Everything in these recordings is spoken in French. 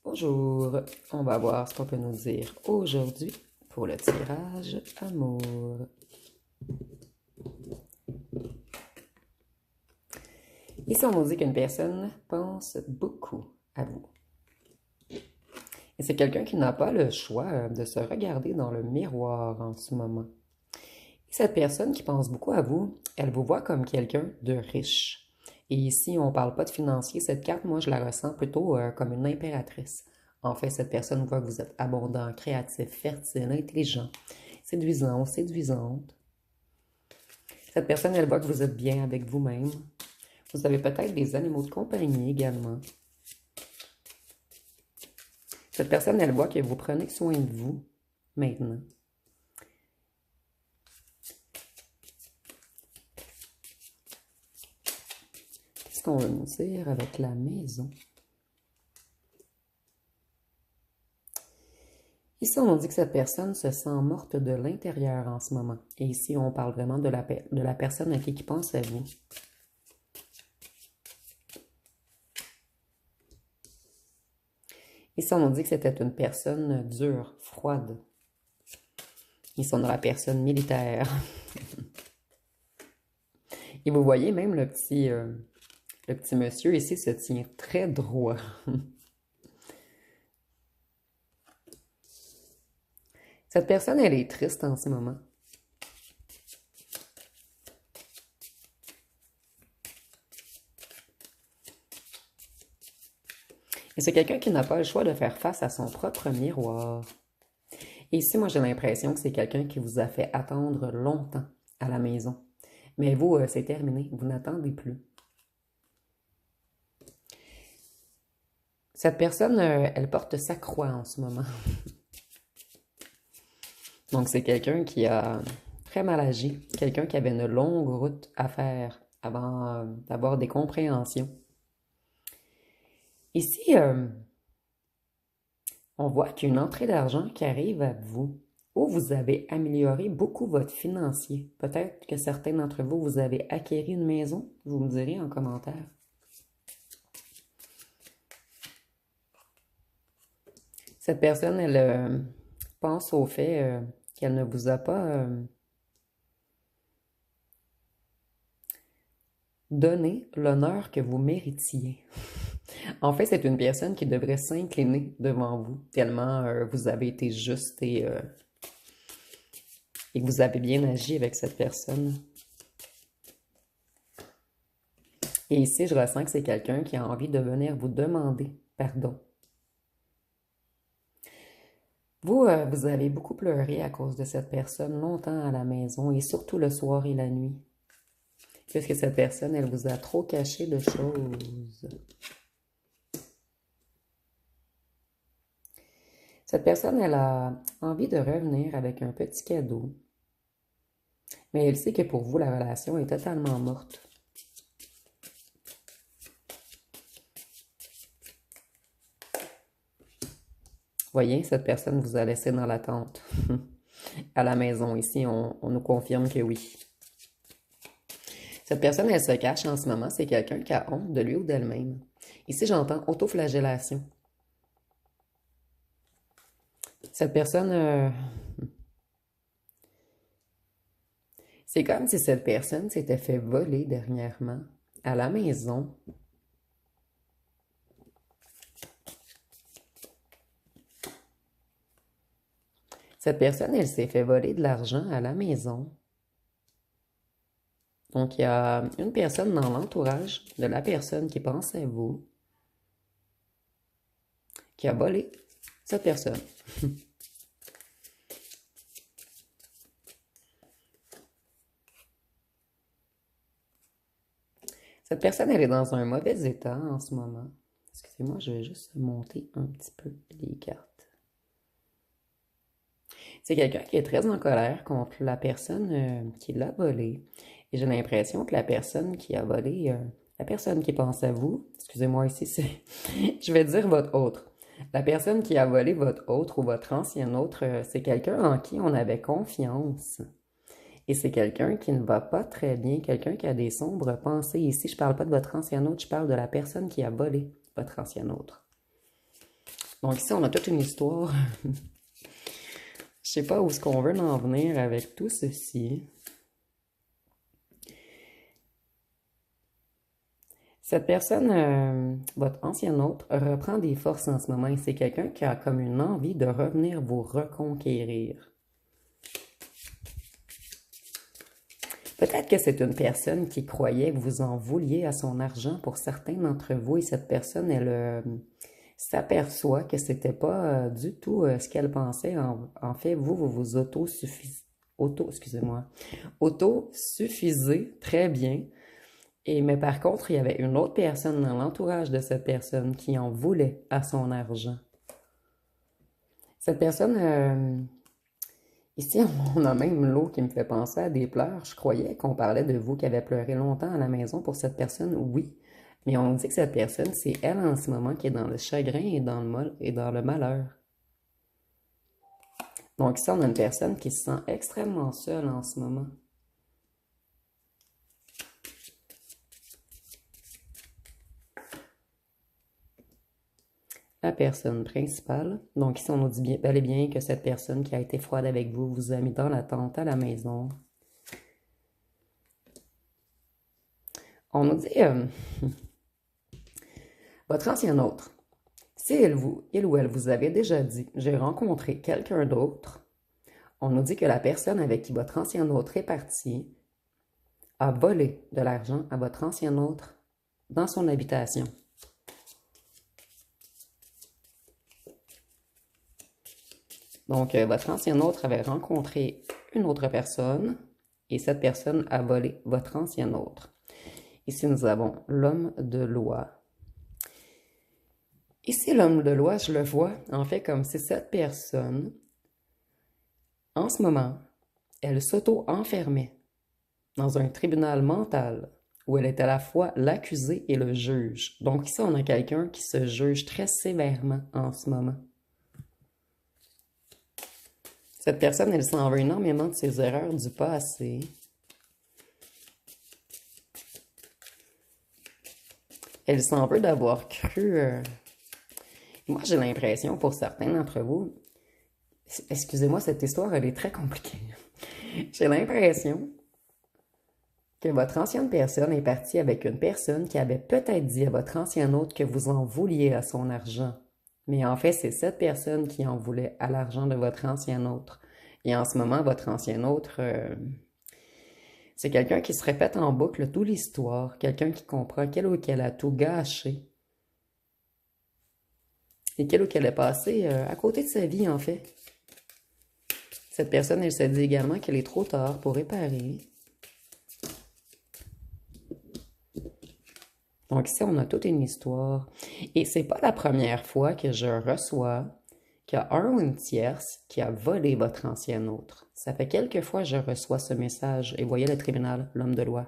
Bonjour, on va voir ce qu'on peut nous dire aujourd'hui pour le tirage amour. Ici, on nous dit qu'une personne pense beaucoup à vous. Et c'est quelqu'un qui n'a pas le choix de se regarder dans le miroir en ce moment. Et cette personne qui pense beaucoup à vous, elle vous voit comme quelqu'un de riche. Et ici, on ne parle pas de financier. Cette carte, moi, je la ressens plutôt comme une impératrice. En fait, cette personne voit que vous êtes abondant, créatif, fertile, intelligent, séduisant ou séduisante. Cette personne, elle voit que vous êtes bien avec vous-même. Vous avez peut-être des animaux de compagnie également. Cette personne, elle voit que vous prenez soin de vous maintenant. Qu'est-ce qu'on veut nous dire avec la maison? Ici, on dit que cette personne se sent morte de l'intérieur en ce moment. Et ici, on parle vraiment de la personne à qui pense à vous. Ici, on nous dit que c'était une personne dure, froide. Ici, on a la personne militaire. Et vous voyez, même le petit monsieur ici se tient très droit. Cette personne, elle est triste en ce moment. Et c'est quelqu'un qui n'a pas le choix de faire face à son propre miroir. Et ici, moi, j'ai l'impression que c'est quelqu'un qui vous a fait attendre longtemps à la maison. Mais vous, c'est terminé. Vous n'attendez plus. Cette personne, elle porte sa croix en ce moment. Donc, c'est quelqu'un qui a très mal agi. Quelqu'un qui avait une longue route à faire avant d'avoir des compréhensions. Ici, on voit qu'il y a une entrée d'argent qui arrive à vous, où vous avez amélioré beaucoup votre financier. Peut-être que certains d'entre vous, vous avez acquéri une maison. Vous me direz en commentaire. Cette personne, elle pense au fait qu'elle ne vous a pas donné l'honneur que vous méritiez. En fait, c'est une personne qui devrait s'incliner devant vous, tellement vous avez été juste et que vous avez bien agi avec cette personne. Et ici, je ressens que c'est quelqu'un qui a envie de venir vous demander pardon. Vous, vous avez beaucoup pleuré à cause de cette personne longtemps à la maison et surtout le soir et la nuit. Puisque cette personne, elle vous a trop caché de choses. Cette personne, elle a envie de revenir avec un petit cadeau. Mais elle sait que pour vous, la relation est totalement morte. Voyez, cette personne vous a laissé dans l'attente. À la maison, ici, on nous confirme que oui. Cette personne, elle se cache en ce moment. C'est quelqu'un qui a honte de lui ou d'elle-même. Ici, j'entends autoflagellation. Cette personne, c'est comme si cette personne s'était fait voler dernièrement à la maison. Cette personne, elle s'est fait voler de l'argent à la maison. Donc, il y a une personne dans l'entourage de la personne qui pense à vous, qui a volé cette personne. Cette personne, elle est dans un mauvais état en ce moment. Excusez-moi, je vais juste monter un petit peu les cartes. C'est quelqu'un qui est très en colère contre la personne qui l'a volé. Et j'ai l'impression que la personne qui a volé, la personne qui pense à vous, excusez-moi ici, c'est, je vais dire votre autre. La personne qui a volé votre autre ou votre ancien autre, c'est quelqu'un en qui on avait confiance. Et c'est quelqu'un qui ne va pas très bien, quelqu'un qui a des sombres pensées. Ici, je ne parle pas de votre ancien autre, je parle de la personne qui a volé votre ancien autre. Donc ici, on a toute une histoire. Je sais pas où est-ce qu'on veut en venir avec tout ceci. Cette personne, votre ancien autre, reprend des forces en ce moment et c'est quelqu'un qui a comme une envie de revenir vous reconquérir. Peut-être que c'est une personne qui croyait que vous en vouliez à son argent pour certains d'entre vous et cette personne, elle s'aperçoit que c'était pas du tout ce qu'elle pensait. En fait, vous vous autosuffisez très bien. Mais par contre, il y avait une autre personne dans l'entourage de cette personne qui en voulait à son argent. Cette personne, ici, on a même l'eau qui me fait penser à des pleurs. Je croyais qu'on parlait de vous qui avez pleuré longtemps à la maison pour cette personne, oui. Mais on dit que cette personne, c'est elle en ce moment qui est dans le chagrin et dans le malheur. Donc ici, on a une personne qui se sent extrêmement seule en ce moment. La personne principale. Donc ici, on nous dit bien, bel et bien que cette personne qui a été froide avec vous vous a mis dans l'attente à la maison. On nous dit, votre ancien autre, si il ou elle vous avait déjà dit, j'ai rencontré quelqu'un d'autre, on nous dit que la personne avec qui votre ancien autre est parti a volé de l'argent à votre ancien autre dans son habitation. Donc, votre ancien autre avait rencontré une autre personne et cette personne a volé votre ancien autre. Ici, nous avons l'homme de loi. Ici, l'homme de loi, je le vois en fait comme si cette personne, en ce moment, elle s'auto-enfermait dans un tribunal mental où elle est à la fois l'accusé et le juge. Donc ici, on a quelqu'un qui se juge très sévèrement en ce moment. Cette personne, elle s'en veut énormément de ses erreurs du passé. Elle s'en veut d'avoir cru... Moi, j'ai l'impression, pour certains d'entre vous, excusez-moi, cette histoire, elle est très compliquée. J'ai l'impression que votre ancienne personne est partie avec une personne qui avait peut-être dit à votre ancien autre que vous en vouliez à son argent. Mais en fait, c'est cette personne qui en voulait à l'argent de votre ancien autre. Et en ce moment, votre ancien autre, c'est quelqu'un qui se répète en boucle toute l'histoire, quelqu'un qui comprend qu'elle a tout gâché. Et qu'elle est passé à côté de sa vie, en fait. Cette personne, elle se dit également qu'elle est trop tard pour réparer. Donc ici, on a toute une histoire. Et c'est pas la première fois que je reçois qu'il y a un ou une tierce qui a volé votre ancien autre. Ça fait quelques fois que je reçois ce message. Et voyez le tribunal, l'homme de loi.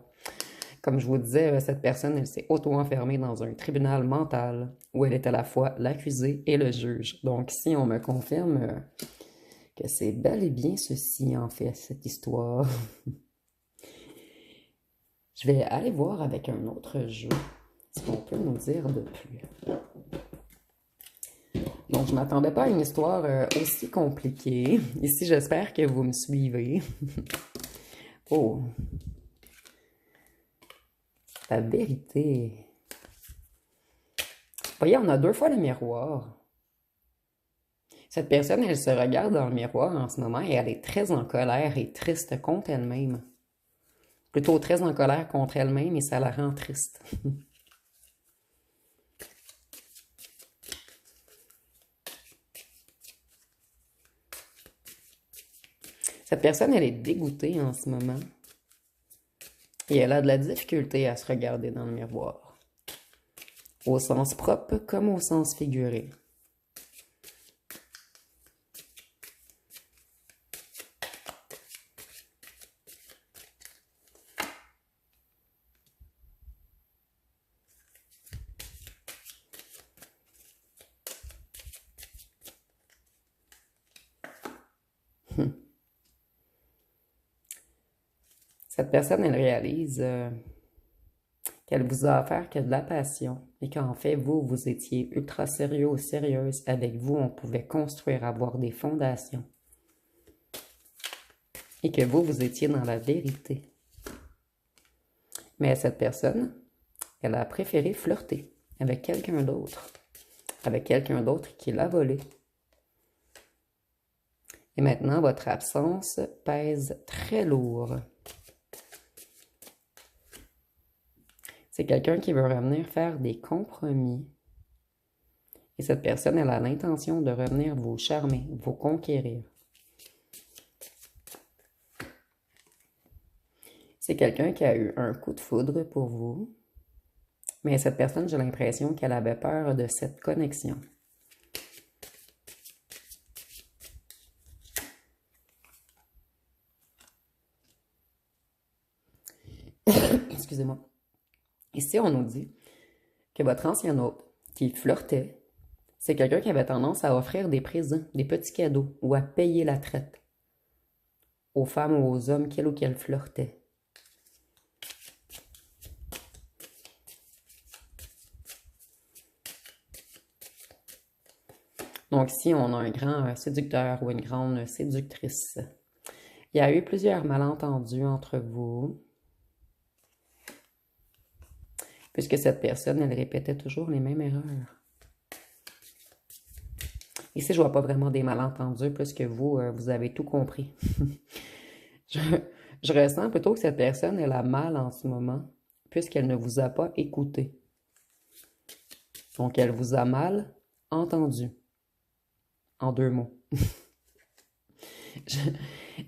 Comme je vous disais, cette personne, elle s'est auto-enfermée dans un tribunal mental où elle est à la fois l'accusé et le juge. Donc ici, on me confirme que c'est bel et bien ceci, en fait, cette histoire. Je vais aller voir avec un autre jeu ce qu'on peut nous dire de plus. Donc, je ne m'attendais pas à une histoire aussi compliquée. Ici, j'espère que vous me suivez. Oh! La vérité. Voyez, on a deux fois le miroir. Cette personne, elle se regarde dans le miroir en ce moment et elle est très en colère et triste contre elle-même. Plutôt très en colère contre elle-même et ça la rend triste. Cette personne, elle est dégoûtée en ce moment. Et elle a de la difficulté à se regarder dans le miroir. Au sens propre comme au sens figuré. Cette personne, elle réalise qu'elle vous a offert que de la passion et qu'en fait, vous, vous étiez ultra sérieux ou sérieuse. Avec vous, on pouvait construire, avoir des fondations. Et que vous, vous étiez dans la vérité. Mais cette personne, elle a préféré flirter avec quelqu'un d'autre. Avec quelqu'un d'autre qui l'a volé. Et maintenant, votre absence pèse très lourd. C'est quelqu'un qui veut revenir faire des compromis. Et cette personne, elle a l'intention de revenir vous charmer, vous conquérir. C'est quelqu'un qui a eu un coup de foudre pour vous. Mais cette personne, j'ai l'impression qu'elle avait peur de cette connexion. Excusez-moi. Ici, on nous dit que votre ancien hôte, qui flirtait, c'est quelqu'un qui avait tendance à offrir des présents, des petits cadeaux, ou à payer la traite aux femmes ou aux hommes qu'il ou qu'elle flirtait. Donc ici, on a un grand séducteur ou une grande séductrice. Il y a eu plusieurs malentendus entre vous, puisque cette personne, elle répétait toujours les mêmes erreurs. Ici, je vois pas vraiment des malentendus, puisque vous, vous avez tout compris. je, je ressens plutôt que cette personne, elle a mal en ce moment, puisqu'elle ne vous a pas écouté. Donc, elle vous a mal entendu. En 2 mots.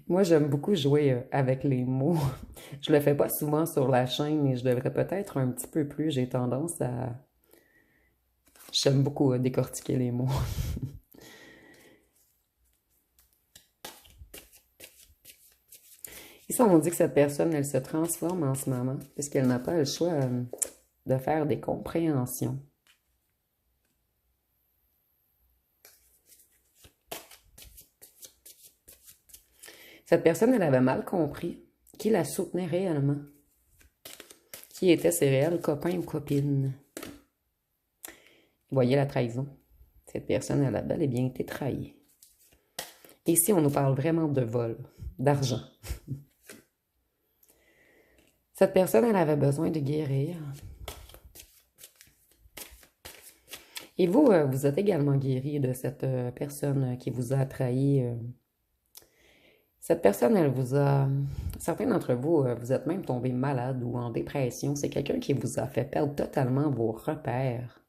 Moi, j'aime beaucoup jouer avec les mots. Je le fais pas souvent sur la chaîne et je devrais peut-être un petit peu plus. J'ai tendance à... J'aime beaucoup décortiquer les mots. Ici, on dit que cette personne, elle se transforme en ce moment puisqu'elle n'a pas le choix de faire des compréhensions. Cette personne, elle avait mal compris qui la soutenait réellement. Qui étaient ses réels copains ou copines. Vous voyez la trahison. Cette personne, elle a bel et bien été trahie. Ici, on nous parle vraiment de vol, d'argent. Cette personne, elle avait besoin de guérir. Et vous, vous êtes également guéri de cette personne qui vous a trahi. Cette personne, elle vous a... Certains d'entre vous, vous êtes même tombés malades ou en dépression. C'est quelqu'un qui vous a fait perdre totalement vos repères.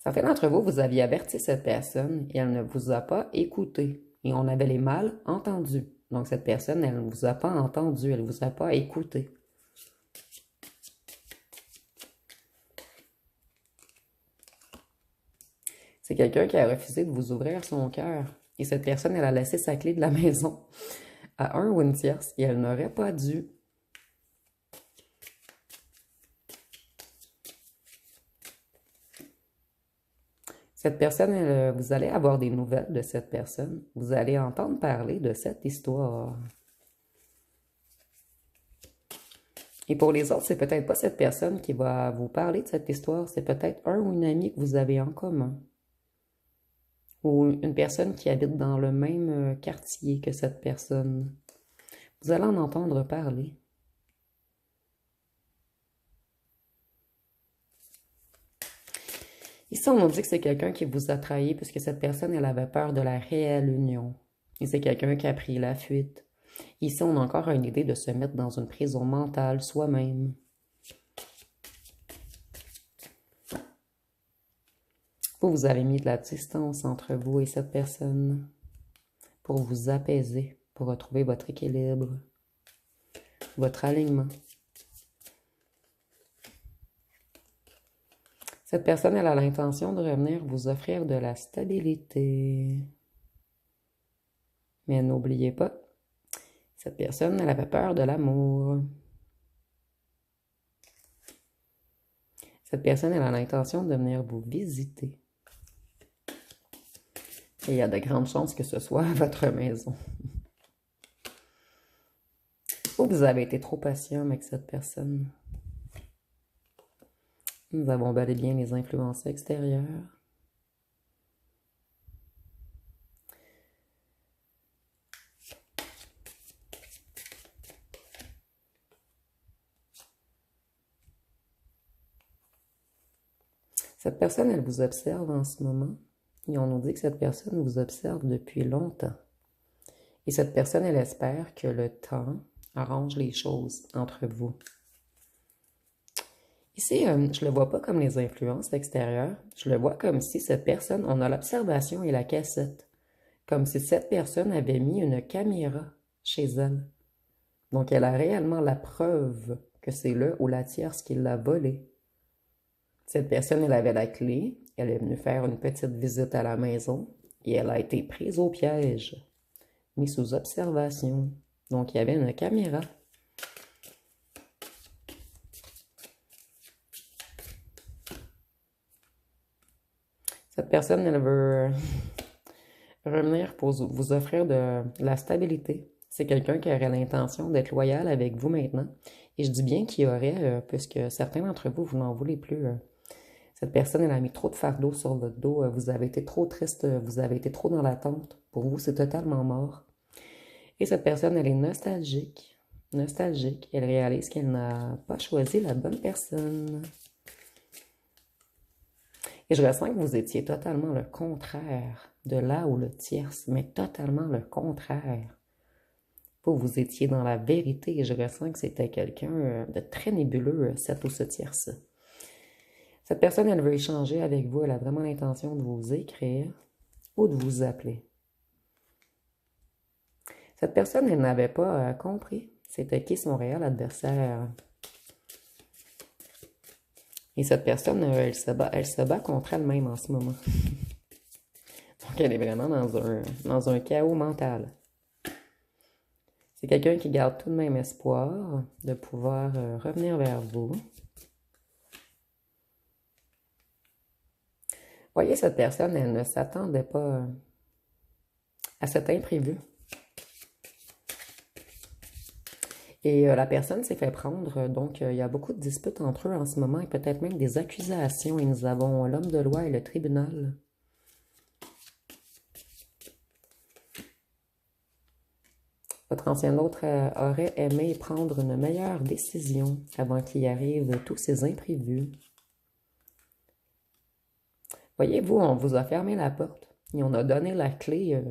Certains d'entre vous, vous aviez averti cette personne et elle ne vous a pas écouté. Et on avait les mal entendus. Donc cette personne, elle ne vous a pas entendu, elle ne vous a pas écouté. C'est quelqu'un qui a refusé de vous ouvrir son cœur. Et cette personne, elle a laissé sa clé de la maison à un ou une tierce et elle n'aurait pas dû. Cette personne, vous allez avoir des nouvelles de cette personne. Vous allez entendre parler de cette histoire. Et pour les autres, c'est peut-être pas cette personne qui va vous parler de cette histoire. C'est peut-être un ou une amie que vous avez en commun. Ou une personne qui habite dans le même quartier que cette personne. Vous allez en entendre parler. Ici, on nous dit que c'est quelqu'un qui vous a trahi puisque cette personne, elle avait peur de la réelle union. Et c'est quelqu'un qui a pris la fuite. Ici, on a encore une idée de se mettre dans une prison mentale soi-même. Vous avez mis de la distance entre vous et cette personne pour vous apaiser, pour retrouver votre équilibre, votre alignement. Cette personne, elle a l'intention de revenir vous offrir de la stabilité. Mais n'oubliez pas, cette personne, elle avait peur de l'amour. Cette personne, elle a l'intention de venir vous visiter. Et il y a de grandes chances que ce soit à votre maison. Ou vous avez été trop patient avec cette personne. Nous avons bel et bien les influences extérieures. Cette personne, elle vous observe en ce moment. Et on nous dit que cette personne vous observe depuis longtemps. Et cette personne, elle espère que le temps arrange les choses entre vous. Ici, je ne le vois pas comme les influences extérieures. Je le vois comme si cette personne, on a l'observation et la cassette. Comme si cette personne avait mis une caméra chez elle. Donc, elle a réellement la preuve que c'est le ou la tierce qui l'a volé. Cette personne, elle avait la clé. Elle est venue faire une petite visite à la maison et elle a été prise au piège, mise sous observation. Donc, il y avait une caméra. Cette personne, elle veut revenir pour vous offrir de la stabilité. C'est quelqu'un qui aurait l'intention d'être loyal avec vous maintenant. Et je dis bien qu'il y aurait, puisque certains d'entre vous, vous n'en voulez plus. Cette personne, elle a mis trop de fardeau sur votre dos. Vous avez été trop triste, vous avez été trop dans l'attente. Pour vous, c'est totalement mort. Et cette personne, elle est nostalgique. Nostalgique. Elle réalise qu'elle n'a pas choisi la bonne personne. Et je ressens que vous étiez totalement le contraire de là où le tierce, mais totalement le contraire. Vous étiez dans la vérité et je ressens que c'était quelqu'un de très nébuleux, cette ou ce tierce. Cette personne, elle veut échanger avec vous, elle a vraiment l'intention de vous écrire ou de vous appeler. Cette personne, elle n'avait pas compris c'était qui son réel adversaire. Et cette personne, elle se bat contre elle-même en ce moment. Donc, elle est vraiment dans un chaos mental. C'est quelqu'un qui garde tout de même espoir de pouvoir revenir vers vous. Voyez, cette personne, elle ne s'attendait pas à cet imprévu. Et la personne s'est fait prendre, donc il y a beaucoup de disputes entre eux en ce moment et peut-être même des accusations. Et nous avons l'homme de loi et le tribunal. Votre ancien autre aurait aimé prendre une meilleure décision avant qu'il arrive tous ces imprévus. Voyez-vous, on vous a fermé la porte et on a donné la clé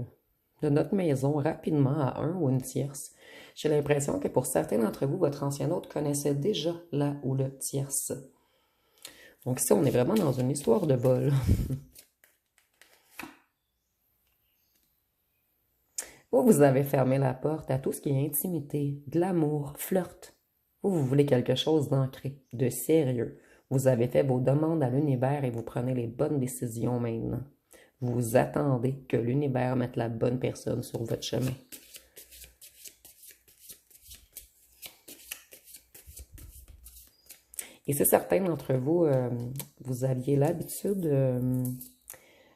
de notre maison rapidement à un ou une tierce. J'ai l'impression que pour certains d'entre vous, votre ancien hôte connaissait déjà la ou le tierce. Donc ici, on est vraiment dans une histoire de vol. Vous avez fermé la porte à tout ce qui est intimité, glamour, flirt. Vous voulez quelque chose d'ancré, de sérieux. Vous avez fait vos demandes à l'univers et vous prenez les bonnes décisions maintenant. Vous attendez que l'univers mette la bonne personne sur votre chemin. Et si certains d'entre vous, vous aviez l'habitude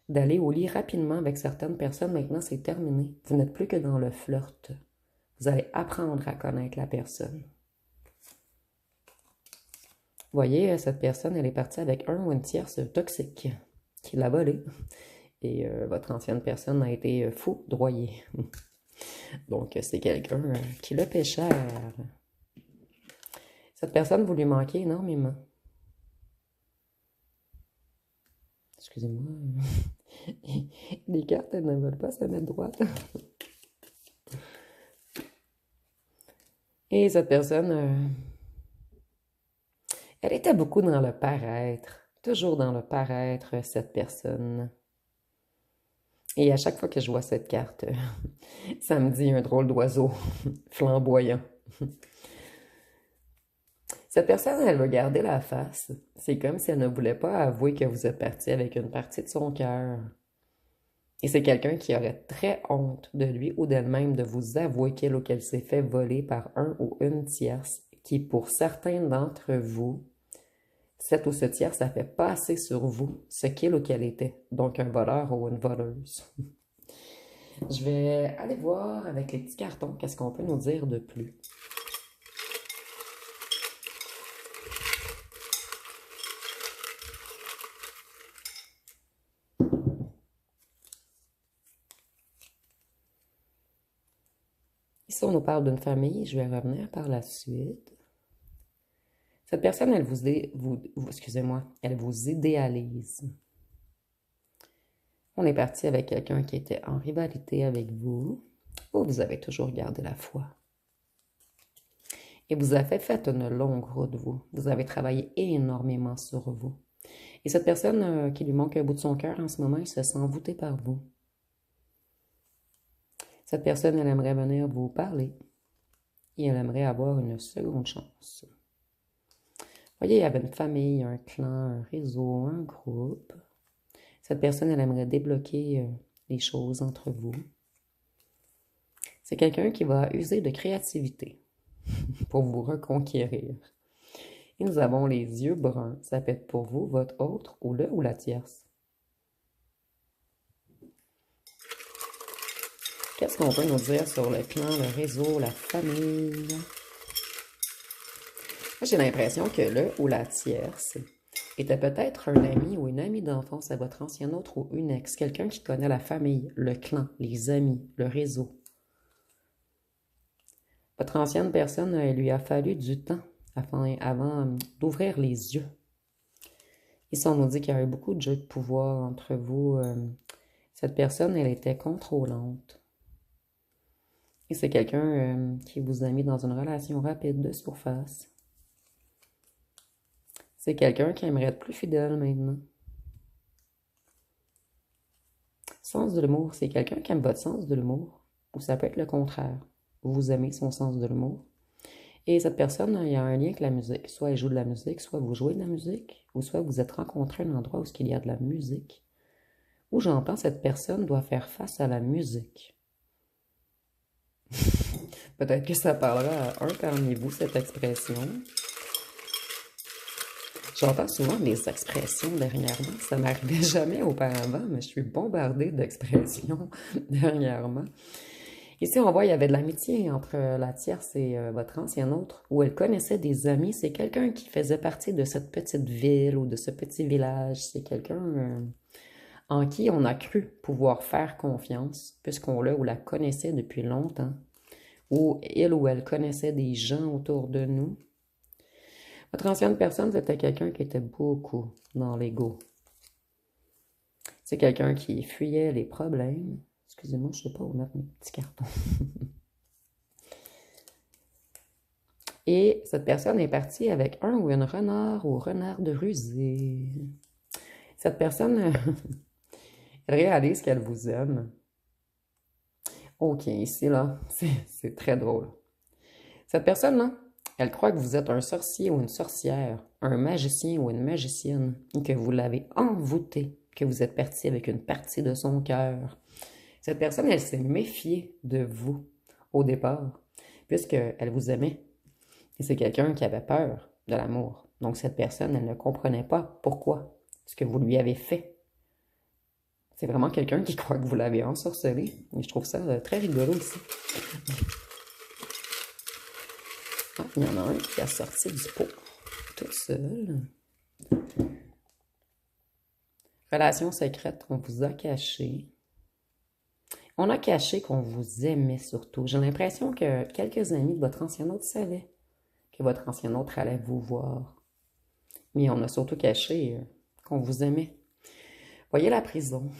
d'aller au lit rapidement avec certaines personnes, maintenant c'est terminé. Vous n'êtes plus que dans le flirt. Vous allez apprendre à connaître la personne. Vous voyez, cette personne, elle est partie avec un ou une tierce toxique qui l'a volé. Et votre ancienne personne a été foudroyée. Donc, c'est quelqu'un qui le paie cher. Cette personne, vous lui manquez énormément. Excusez-moi. Les cartes, elles ne veulent pas se mettre droite. Et cette personne, elle était beaucoup dans le paraître. Toujours dans le paraître, cette personne. Et à chaque fois que je vois cette carte, ça me dit un drôle d'oiseau flamboyant. Cette personne, elle veut garder la face. C'est comme si elle ne voulait pas avouer que vous êtes parti avec une partie de son cœur. Et c'est quelqu'un qui aurait très honte de lui ou d'elle-même de vous avouer qu'elle ou qu'elle s'est fait voler par un ou une tierce qui, pour certains d'entre vous, cette ou ce tiers, ça fait passer sur vous ce qu'il ou qu'elle était. Donc, un voleur ou une voleuse. Je vais aller voir avec les petits cartons qu'est-ce qu'on peut nous dire de plus. Ici, on nous parle d'une famille. Je vais revenir par la suite. Cette personne, excusez-moi, elle vous idéalise. On est parti avec quelqu'un qui était en rivalité avec vous, ou vous avez toujours gardé la foi. Et vous avez fait une longue route, vous. Vous avez travaillé énormément sur vous. Et cette personne qui lui manque un bout de son cœur en ce moment, il se sent envoûté par vous. Cette personne, elle aimerait venir vous parler et elle aimerait avoir une seconde chance. Vous voyez, il y avait une famille, un clan, un réseau, un groupe. Cette personne, elle aimerait débloquer les choses entre vous. C'est quelqu'un qui va user de créativité pour vous reconquérir. Et nous avons les yeux bruns. Ça peut être pour vous, votre autre, ou le ou la tierce. Qu'est-ce qu'on peut nous dire sur le clan, le réseau, la famille? Moi, j'ai l'impression que le ou la tierce était peut-être un ami ou une amie d'enfance à votre ancien autre ou une ex. Quelqu'un qui connaît la famille, le clan, les amis, le réseau. Votre ancienne personne, il lui a fallu du temps avant d'ouvrir les yeux. Ici, on nous dit qu'il y a eu beaucoup de jeux de pouvoir entre vous. Cette personne, elle était contrôlante. Et c'est quelqu'un qui vous a mis dans une relation rapide de surface. C'est quelqu'un qui aimerait être plus fidèle maintenant. Sens de l'humour, c'est quelqu'un qui aime votre sens de l'humour. Ou ça peut être le contraire. Vous aimez son sens de l'humour. Et cette personne, il y a un lien avec la musique. Soit elle joue de la musique, soit vous jouez de la musique, ou soit vous êtes rencontré à un endroit où il y a de la musique. Où j'entends cette personne doit faire face à la musique. Peut-être que ça parlera à un parmi vous, cette expression. J'entends souvent des expressions dernièrement. Ça m'arrivait jamais auparavant, mais je suis bombardée d'expressions dernièrement. Ici, on voit qu'il y avait de l'amitié entre la tierce et votre ancien autre, où elle connaissait des amis. C'est quelqu'un qui faisait partie de cette petite ville ou de ce petit village. C'est quelqu'un en qui on a cru pouvoir faire confiance, puisqu'on l'a ou la connaissait depuis longtemps, ou il ou elle connaissait des gens autour de nous. Votre ancienne personne, c'était quelqu'un qui était beaucoup dans l'ego. C'est quelqu'un qui fuyait les problèmes. Excusez-moi, je ne sais pas où mettre mes petits cartons. Et cette personne est partie avec un ou une renard ou renard de rusée. Cette personne, elle réalise qu'elle vous aime. Ok, ici, là, c'est très drôle. Cette personne-là, elle croit que vous êtes un sorcier ou une sorcière, un magicien ou une magicienne, et que vous l'avez envoûté, que vous êtes parti avec une partie de son cœur. Cette personne, elle s'est méfiée de vous au départ, puisqu'elle vous aimait. Et c'est quelqu'un qui avait peur de l'amour. Donc cette personne, elle ne comprenait pas pourquoi, ce que vous lui avez fait. C'est vraiment quelqu'un qui croit que vous l'avez ensorcelé. Et je trouve ça très rigolo ici. Ah, il y en a un qui a sorti du pot tout seul. Relation secrète, on vous a caché. On a caché qu'on vous aimait surtout. J'ai l'impression que quelques amis de votre ancien autre savaient que votre ancien autre allait vous voir. Mais on a surtout caché qu'on vous aimait. Voyez la prison.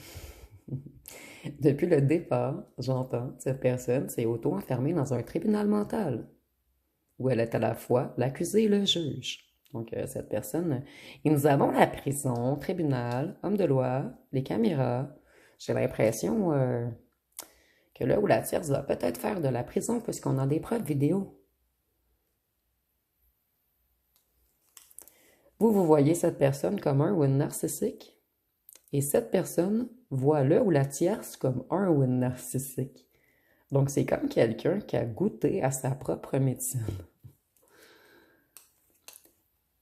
Depuis le départ, j'entends, cette personne s'est auto-enfermée dans un tribunal mental, où elle est à la fois l'accusé et le juge. Donc, cette personne, et nous avons la prison, tribunal, homme de loi, les caméras. J'ai l'impression que là où la tierce va peut-être faire de la prison, puisqu'on a des preuves vidéo. Vous voyez cette personne comme un ou une narcissique, et cette personne voit le ou la tierce comme un ou une narcissique. Donc, c'est comme quelqu'un qui a goûté à sa propre médecine.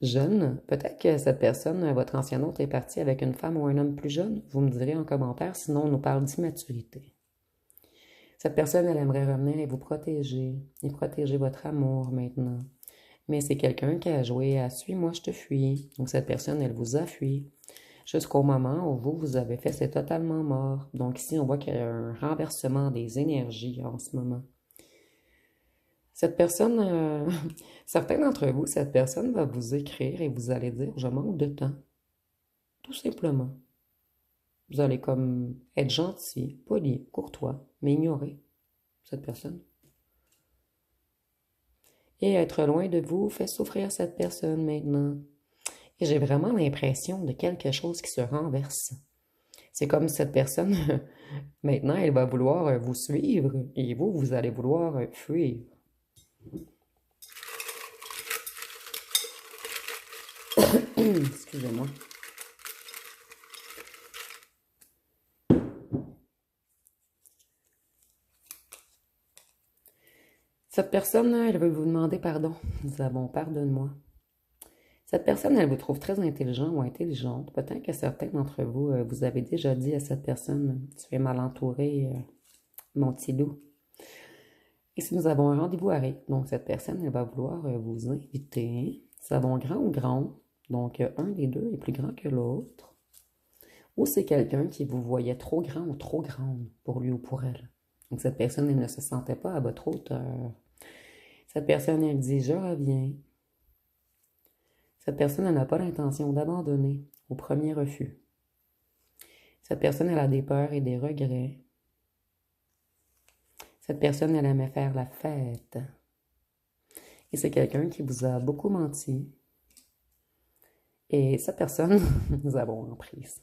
Jeune, peut-être que cette personne, votre ancien autre, est parti avec une femme ou un homme plus jeune. Vous me direz en commentaire, sinon on nous parle d'immaturité. Cette personne, elle aimerait revenir et vous protéger, et protéger votre amour maintenant. Mais c'est quelqu'un qui a joué à «Suis-moi, je te fuis». Donc cette personne, elle vous a fui. Jusqu'au moment où vous avez fait, c'est totalement mort. Donc ici, on voit qu'il y a un renversement des énergies en ce moment. Cette personne, certains d'entre vous, cette personne va vous écrire et vous allez dire, je manque de temps, tout simplement. Vous allez comme être gentil, poli, courtois, mais ignorer cette personne. Et être loin de vous fait souffrir cette personne maintenant. Et j'ai vraiment l'impression de quelque chose qui se renverse. C'est comme cette personne, maintenant, elle va vouloir vous suivre et vous, vous allez vouloir fuir. Excusez-moi. Cette personne, elle veut vous demander pardon. Nous avons pardonne-moi. Cette personne, elle vous trouve très intelligent ou intelligente. Peut-être que certains d'entre vous, vous avez déjà dit à cette personne, tu es mal entouré, mon petit loup. Et si nous avons un rendez-vous à rire, donc cette personne, elle va vouloir vous inviter. Nous avons grand ou grand, donc un des deux est plus grand que l'autre. Ou c'est quelqu'un qui vous voyait trop grand ou trop grande pour lui ou pour elle. Donc cette personne, elle ne se sentait pas à votre hauteur. Cette personne, elle dit, je reviens. Cette personne, elle n'a pas l'intention d'abandonner au premier refus. Cette personne, elle a des peurs et des regrets. Cette personne, elle aimait faire la fête. Et c'est quelqu'un qui vous a beaucoup menti. Et cette personne, nous avons emprise.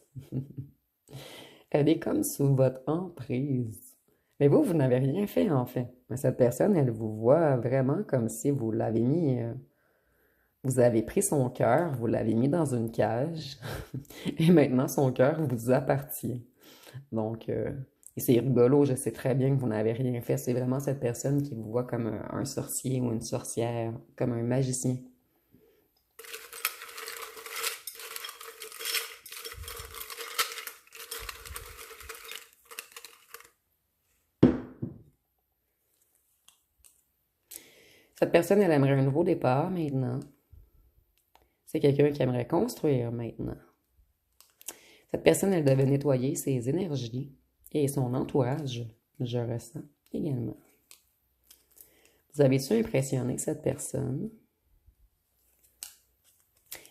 Elle est comme sous votre emprise. Mais vous n'avez rien fait en fait. Mais cette personne, elle vous voit vraiment comme si vous l'avez mis, vous avez pris son cœur, vous l'avez mis dans une cage, et maintenant son cœur vous appartient. Donc, et c'est rigolo, je sais très bien que vous n'avez rien fait. C'est vraiment cette personne qui vous voit comme un sorcier ou une sorcière, comme un magicien. Cette personne, elle aimerait un nouveau départ maintenant. C'est quelqu'un qui aimerait construire maintenant. Cette personne, elle devait nettoyer ses énergies et son entourage, je ressens également. Vous avez-tu impressionné cette personne?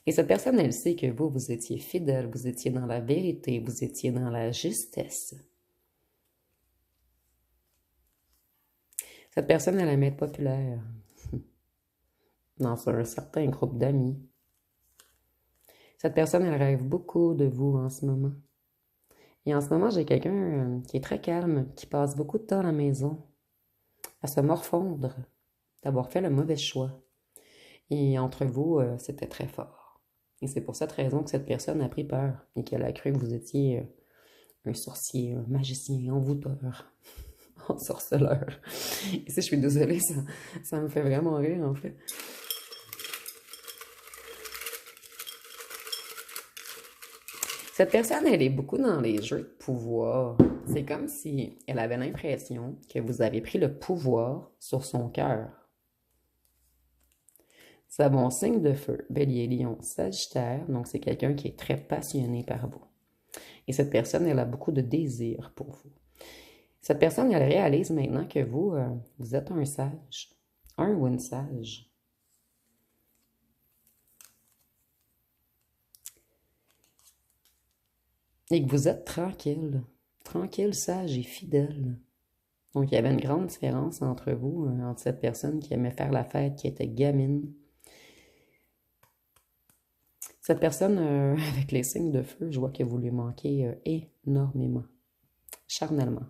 Et cette personne, elle sait que vous, vous étiez fidèle, vous étiez dans la vérité, vous étiez dans la justesse. Cette personne, elle aime être populaire dans un certain groupe d'amis. Cette personne, elle rêve beaucoup de vous en ce moment. Et en ce moment, j'ai quelqu'un qui est très calme, qui passe beaucoup de temps à la maison, à se morfondre, d'avoir fait le mauvais choix. Et entre vous, c'était très fort. Et c'est pour cette raison que cette personne a pris peur et qu'elle a cru que vous étiez un sorcier, un magicien, envoûteur, ensorceleur. Et si je suis désolée, ça me fait vraiment rire en fait. Cette personne, elle est beaucoup dans les jeux de pouvoir. C'est comme si elle avait l'impression que vous avez pris le pouvoir sur son cœur. Nous avons signe de feu, Bélier, Lion, Sagittaire, donc c'est quelqu'un qui est très passionné par vous. Et cette personne, elle a beaucoup de désir pour vous. Cette personne, elle réalise maintenant que vous, vous êtes un sage, un ou une sage. Et que vous êtes tranquille, tranquille, sage et fidèle. Donc, il y avait une grande différence entre vous, entre cette personne qui aimait faire la fête, qui était gamine. Cette personne, avec les signes de feu, je vois que vous lui manquez énormément, charnellement.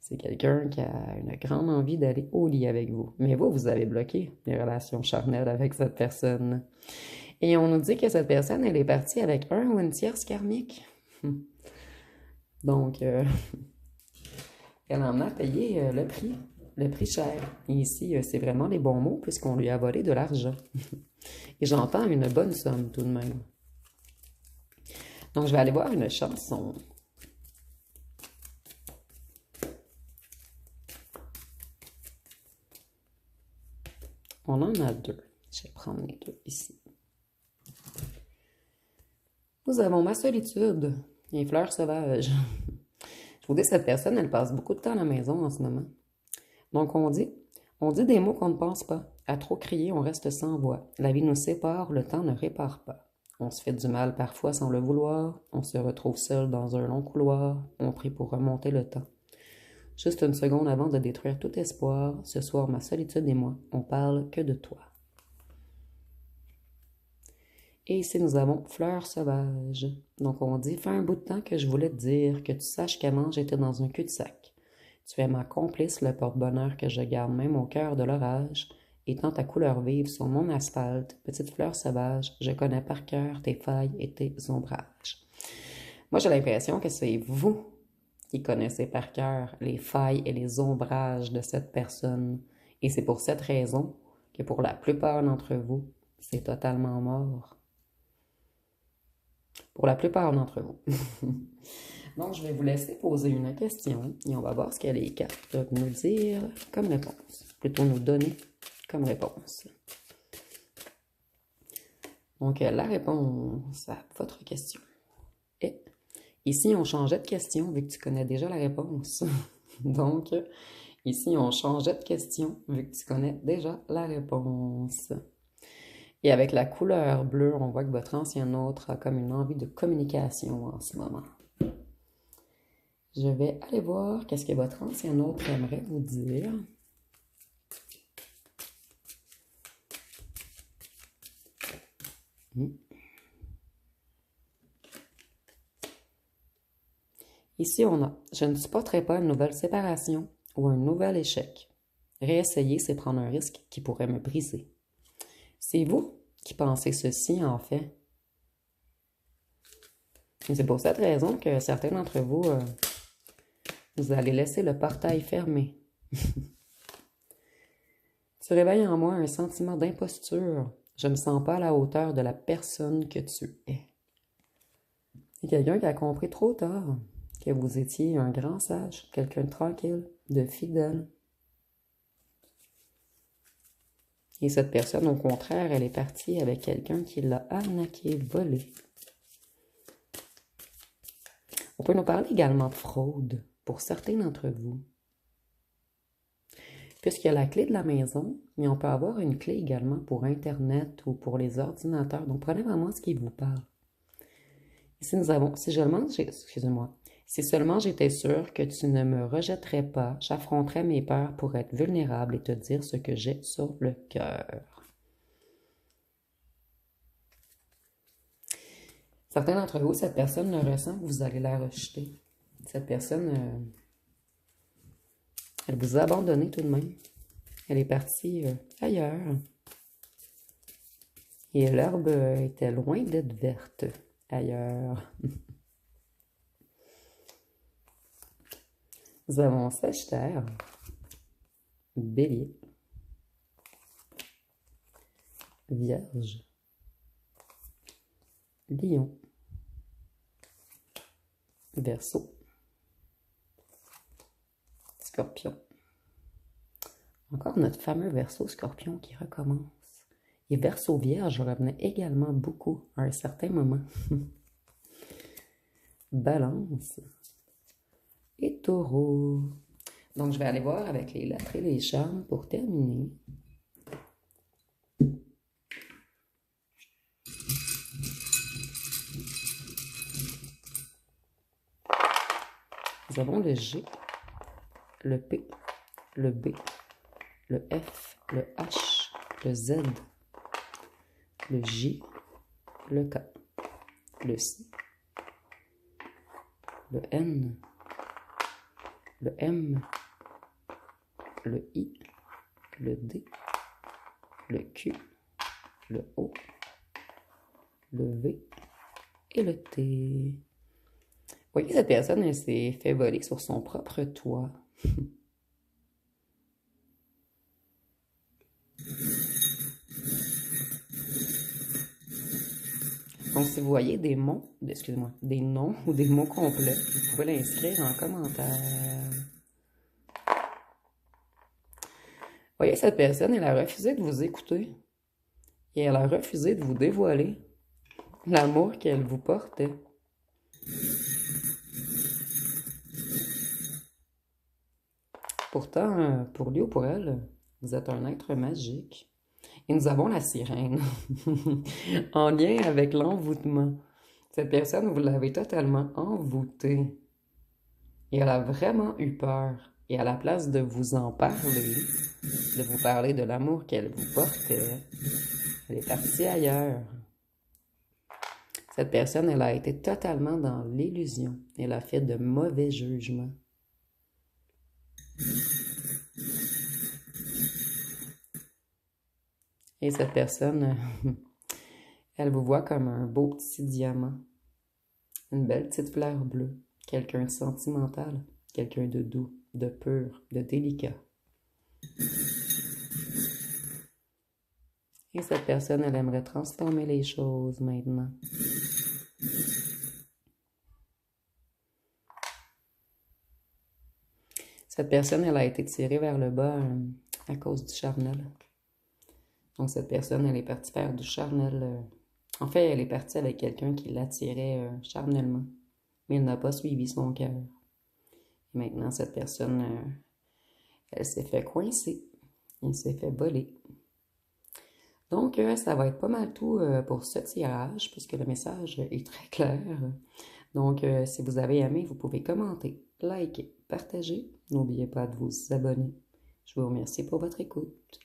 C'est quelqu'un qui a une grande envie d'aller au lit avec vous. Mais vous, vous avez bloqué les relations charnelles avec cette personne. Et on nous dit que cette personne, elle est partie avec un ou une tierce karmique. Donc, elle en a payé le prix cher. Et ici, c'est vraiment les bons mots puisqu'on lui a volé de l'argent. Et j'entends une bonne somme tout de même. Donc, je vais aller voir une chanson. On en a deux. Je vais prendre les deux ici. Nous avons ma solitude et fleurs sauvages. Je vous dis, cette personne, elle passe beaucoup de temps à la maison en ce moment. Donc, on dit, On dit des mots qu'on ne pense pas. À trop crier, on reste sans voix. La vie nous sépare, le temps ne répare pas. On se fait du mal parfois sans le vouloir. On se retrouve seul dans un long couloir. On prie pour remonter le temps. Juste une seconde avant de détruire tout espoir. Ce soir, ma solitude et moi, on parle que de toi. Et ici, nous avons Fleur sauvage. Donc, on dit, fait un bout de temps que je voulais te dire, que tu saches qu'avant, j'étais dans un cul-de-sac. Tu es ma complice, le porte-bonheur que je garde même au cœur de l'orage. Étant ta couleur vive sur mon asphalte, petite fleur sauvage, je connais par cœur tes failles et tes ombrages. Moi, j'ai l'impression que c'est vous qui connaissez par cœur les failles et les ombrages de cette personne. Et c'est pour cette raison que pour la plupart d'entre vous, c'est totalement mort. Pour la plupart d'entre vous. Donc, je vais vous laisser poser une question et on va voir ce que les cartes peuvent nous dire comme réponse. Plutôt nous donner comme réponse. Donc, la réponse à votre question est... Ici, on changeait de question vu que tu connais déjà la réponse. Donc, ici, on changeait de question vu que tu connais déjà la réponse. Et avec la couleur bleue, on voit que votre ancien autre a comme une envie de communication en ce moment. Je vais aller voir qu'est-ce que votre ancien autre aimerait vous dire. Ici, on a « Je ne supporterai pas une nouvelle séparation ou un nouvel échec. Réessayer, c'est prendre un risque qui pourrait me briser. » C'est vous qui pensez ceci, en fait. Et c'est pour cette raison que certains d'entre vous, vous allez laisser le portail fermé. Tu réveilles en moi un sentiment d'imposture. Je ne me sens pas à la hauteur de la personne que tu es. Il y a quelqu'un qui a compris trop tard que vous étiez un grand sage, quelqu'un de tranquille, de fidèle. Et cette personne, au contraire, elle est partie avec quelqu'un qui l'a arnaqué, volé. On peut nous parler également de fraude pour certains d'entre vous. Puisqu'il y a la clé de la maison, mais on peut avoir une clé également pour Internet ou pour les ordinateurs. Donc, prenez vraiment ce qui vous parle. Ici, nous avons, si seulement j'étais sûre que tu ne me rejetterais pas, j'affronterais mes peurs pour être vulnérable et te dire ce que j'ai sur le cœur. Certains d'entre vous, cette personne le ressent, vous allez la rejeter. Cette personne, elle vous a abandonné tout de même. Elle est partie ailleurs. Et l'herbe était loin d'être verte ailleurs. Nous avons Sagittaire, Bélier, Vierge, Lion, Verseau, Scorpion. Encore notre fameux Verseau Scorpion qui recommence. Et Verseau Vierge revenait également beaucoup à un certain moment. Balance et Taureau. Donc, je vais aller voir avec les lettres et les charmes pour terminer. Nous avons le G, le P, le B, le F, le H, le Z, le J, le K, le C, le N, le M, le I, le D, le Q, le O, le V et le T. Vous voyez, cette personne, elle s'est fait voler sur son propre toit. Donc, si vous voyez des mots, excusez-moi, des noms ou des mots complets, vous pouvez l'inscrire en commentaire. Vous voyez, cette personne, elle a refusé de vous écouter. Et elle a refusé de vous dévoiler l'amour qu'elle vous portait. Pourtant, pour lui ou pour elle, Vous êtes un être magique. Et nous avons la sirène, en lien avec l'envoûtement. Cette personne, vous l'avez totalement envoûtée. Et elle a vraiment eu peur. Et à la place de vous en parler, de vous parler de l'amour qu'elle vous portait, elle est partie ailleurs. Cette personne, elle a été totalement dans l'illusion. Elle a fait de mauvais jugements. Et cette personne, elle vous voit comme un beau petit diamant, une belle petite fleur bleue, quelqu'un de sentimental, quelqu'un de doux, de pur, de délicat. Et cette personne, elle aimerait transformer les choses maintenant. Cette personne, elle a été tirée vers le bas à cause du charnel. Donc, cette personne, elle est partie faire du charnel. En fait, elle est partie avec quelqu'un qui l'attirait charnellement. Mais elle n'a pas suivi son cœur. Et maintenant, cette personne, elle s'est fait coincer. Elle s'est fait voler. Donc, ça va être pas mal tout pour ce tirage, puisque le message est très clair. Donc, si vous avez aimé, vous pouvez commenter, liker, partager. N'oubliez pas de vous abonner. Je vous remercie pour votre écoute.